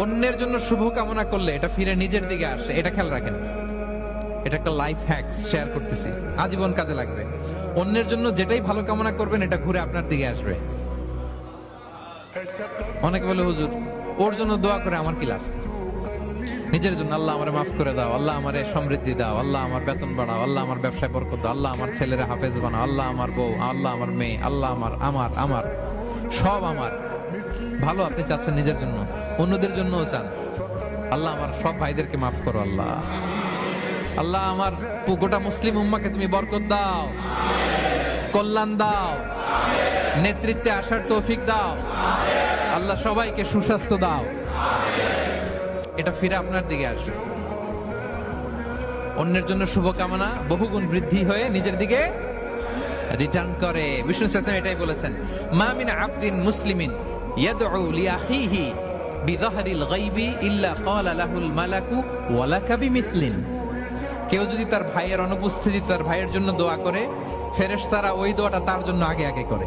অন্যের জন্য শুভ কামনা করলে এটা ফিরে নিজের দিকে আসে, এটা খেয়াল রাখেন। এটা একটা লাইফ হ্যাকস শেয়ার করতেছি, আজীবন কাজে লাগবে। অন্যের জন্য যেটাই ভালো কামনা করবেন এটা ঘুরে আপনার দিকে আসবে। অনেকে বলে হুজুর ওর জন্য দোয়া করে আমার কি লাভ? নিজের জন্য আল্লাহ আমারে মাফ করে দাও, আল্লাহ আমারে সমৃদ্ধি দাও, আল্লাহ আমার বেতন বাড়াও, আল্লাহ আমার ব্যবসায় বরকত দাও, আল্লাহ আমার ছেলেরা হাফেজ বানাও, আল্লাহ আমার বউ, আল্লাহ আমার মেয়ে, আল্লাহ আমার আমার আমার সব আমার ভালো আপনি চাচ্ছেন নিজের জন্য, অন্যদের জন্যও চান। আল্লাহ আমার সব ভাইদেরকে মাফ করো, আল্লাহ আল্লাহ আমার গোটা মুসলিম উম্মাকে তুমি বরকত দাও, কল্যাণ দাও, নেতৃত্বে আসার তৌফিক দাও, আল্লাহ সবাইকে সুস্বাস্থ্য দাও। এটা ফিরে আপনার দিকে আসবে। অন্যের জন্য শুভকামনা বহুগুণ বৃদ্ধি হয়ে নিজের দিকে রিটার্ন করে। বিষ্ণু ইসলাম এটাই বলেছেন, মা মিন আবদিন মুসলিমিন ইয়াদউ লিআখিহি বিযাহরিল গায়বি ইল্লা ক্বালা লাহুল মালাকু ওয়া লাকা বিমিসলিন। কেউ যদি তার ভাইয়ের অনুপস্থিতি তার ভাইয়ের জন্য দোয়া করে, ফেরেশতারা ওই দোয়াটা তার জন্য আগে আগে করে।